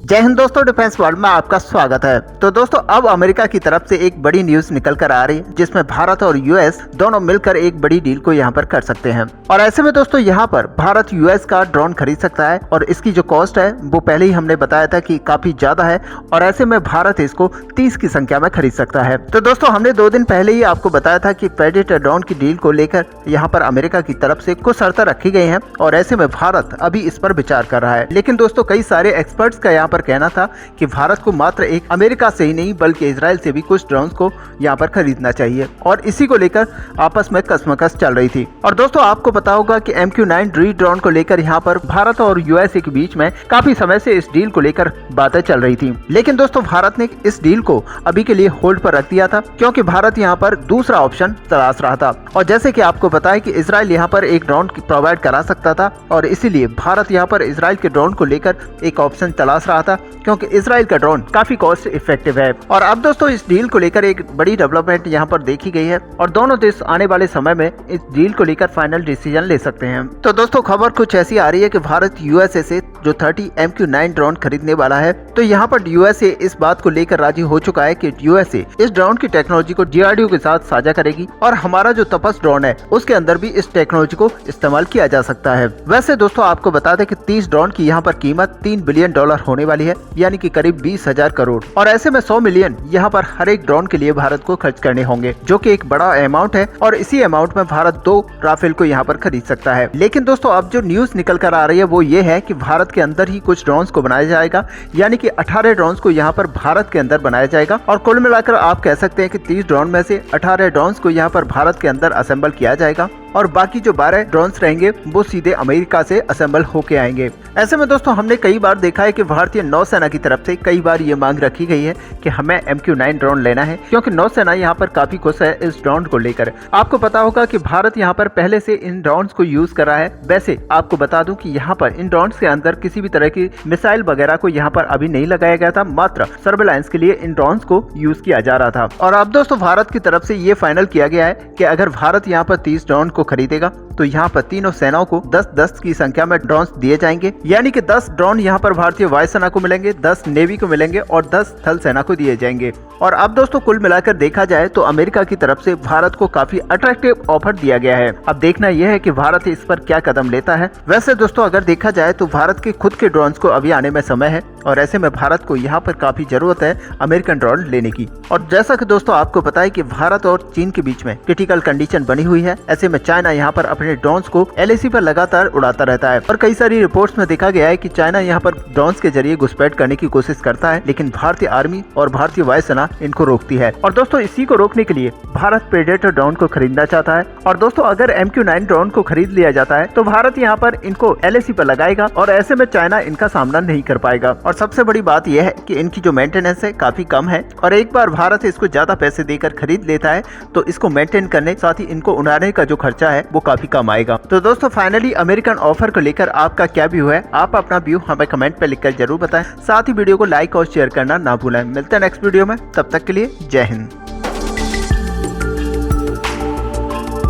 जय हिंद दोस्तों, defence world में आपका स्वागत है। तो दोस्तों अब अमेरिका की तरफ से एक बड़ी न्यूज निकल कर आ रही है जिसमें भारत और यूएस दोनों मिलकर एक बड़ी डील को यहां पर कर सकते हैं। और ऐसे में दोस्तों यहां पर भारत यूएस का ड्रोन खरीद सकता है और इसकी जो कॉस्ट है वो पहले ही हमने बताया था कि काफी ज्यादा है और ऐसे में भारत इसको 30 की संख्या में खरीद सकता है। तो दोस्तों हमने 2 दिन पहले ही आपको बताया था कि प्रेडेटर ड्रोन की डील को लेकर यहाँ पर अमेरिका की तरफ से कुछ शर्तें रखी गई हैं और ऐसे में भारत अभी इस पर विचार कर रहा है। लेकिन दोस्तों कई सारे एक्सपर्ट्स का यहाँ पर कहना था कि भारत को मात्र एक अमेरिका से ही नहीं बल्कि इजराइल से भी कुछ ड्रोन्स को यहाँ पर खरीदना चाहिए और इसी को लेकर आपस में कशमकश चल रही थी। और दोस्तों आपको पता होगा कि MQ-9 ड्रोन को लेकर यहाँ पर भारत और यूएसए के बीच में काफी समय से इस डील को लेकर बातें चल रही थी। लेकिन दोस्तों भारत ने इस डील को अभी के लिए होल्ड पर रख दिया था क्योंकि भारत यहाँ पर दूसरा ऑप्शन तलाश रहा था। और जैसे कि आपको पता है कि इजराइल यहाँ पर एक ड्रोन प्रोवाइड करा सकता था और इसीलिए भारत यहाँ पर इजराइल के ड्रोन को लेकर एक ऑप्शन तलाश रहा था क्योंकि इजराइल का ड्रोन काफी कॉस्ट इफेक्टिव है। और अब दोस्तों इस डील को लेकर एक बड़ी डेवलपमेंट यहाँ पर देखी गई है और दोनों देश आने वाले समय में इस डील को लेकर फाइनल डिसीजन ले सकते हैं। तो दोस्तों खबर कुछ ऐसी आ रही है कि भारत यूएसए से जो 30 MQ-9 ड्रोन खरीदने वाला है। तो यहाँ पर यूएसए इस बात को लेकर राजी हो चुका है कि यूएसए इस ड्रोन की टेक्नोलॉजी को DRDO के साथ साझा करेगी और हमारा जो तपस ड्रोन है उसके अंदर भी इस टेक्नोलॉजी को इस्तेमाल किया जा सकता है। वैसे दोस्तों आपको बता दें कि 30 ड्रोन की यहाँ पर कीमत $3 बिलियन होने वाली है, यानी कि करीब 20,000 करोड़। और ऐसे में 100 मिलियन यहाँ पर हर एक ड्रोन के लिए भारत को खर्च करने होंगे, जो कि एक बड़ा अमाउंट है और इसी अमाउंट में भारत 2 राफेल को यहाँ पर खरीद सकता है। लेकिन दोस्तों अब जो न्यूज निकल कर आ रही है वो ये है कि भारत के अंदर ही कुछ ड्रोन्स को बनाया जाएगा, यानी कि 18 ड्रोन्स को यहाँ पर भारत के अंदर बनाया जाएगा। और कुल मिलाकर आप कह सकते हैं कि 30 ड्रोन में से 18 ड्रोन्स को यहाँ पर भारत के अंदर असेंबल किया जाएगा और बाकी जो 12 ड्रोन्स रहेंगे वो सीधे अमेरिका से असेंबल होके आएंगे। ऐसे में दोस्तों हमने कई बार देखा है कि भारतीय नौसेना की तरफ से कई बार ये मांग रखी गई है कि हमें MQ-9 ड्रोन लेना है क्योंकि नौसेना यहाँ पर काफी खुश है इस ड्रोन को लेकर। आपको पता होगा कि भारत यहाँ पर पहले से इन ड्रोन्स को यूज कर रहा है। वैसे आपको बता दूं कि यहाँ पर इन ड्रोन्स के अंदर किसी भी तरह की मिसाइल वगैरह को यहाँ पर अभी नहीं लगाया गया था, मात्र सर्वेलांस के लिए इन ड्रोन्स को यूज किया जा रहा था। और अब दोस्तों भारत की तरफ से ये फाइनल किया गया है कि अगर भारत यहाँ पर 30 ड्रोन को खरीदेगा तो यहाँ पर तीनों सेनाओं को 10-10 की संख्या में ड्रोन दिए जाएंगे, यानी कि 10 ड्रोन यहाँ पर भारतीय वायुसेना को मिलेंगे, 10 नेवी को मिलेंगे और 10 थल सेना को दिए जाएंगे। और अब दोस्तों कुल मिलाकर देखा जाए तो अमेरिका की तरफ से भारत को काफी अट्रैक्टिव ऑफर दिया गया है। अब देखना यह है कि भारत इस पर क्या कदम लेता है। वैसे दोस्तों अगर देखा जाए तो भारत के खुद के ड्रोन्स को अभी आने में समय है और ऐसे में भारत को यहाँ पर काफी जरूरत है अमेरिकन ड्रोन लेने की। और जैसा कि दोस्तों आपको पता है कि भारत और चीन के बीच में क्रिटिकल कंडीशन बनी हुई है, ऐसे में चाइना यहाँ पर अपने ड्रोन्स को LAC पर लगातार उड़ाता रहता है और कई सारी रिपोर्ट्स में देखा गया है कि चाइना यहाँ पर ड्रोन्स के जरिए घुसपैठ करने की कोशिश करता है, लेकिन भारतीय आर्मी और भारतीय वायुसेना इनको रोकती है। और दोस्तों इसी को रोकने के लिए भारत प्रेडेटर ड्रोन को खरीदना चाहता है। और दोस्तों अगर MQ-9 ड्रोन को खरीद लिया जाता है तो भारत यहाँ पर इनको LAC पर लगाएगा और ऐसे में चाइना इनका सामना नहीं कर पाएगा। और सबसे बड़ी बात यह है कि इनकी जो मेंटेनेंस है काफी कम है और एक बार भारत इसको ज्यादा पैसे देकर खरीद लेता है तो इसको मेंटेन करने साथ ही इनको उड़ाने का जो खर्चा है वो काफी कम आएगा। तो दोस्तों फाइनली अमेरिकन ऑफर को लेकर आपका क्या व्यू है, आप अपना व्यू हमें कमेंट पे लिखकर जरूर बताएं। साथ ही वीडियो को लाइक और शेयर करना ना भूलें। मिलते हैं नेक्स्ट वीडियो में, तब तक के लिए जय हिंद।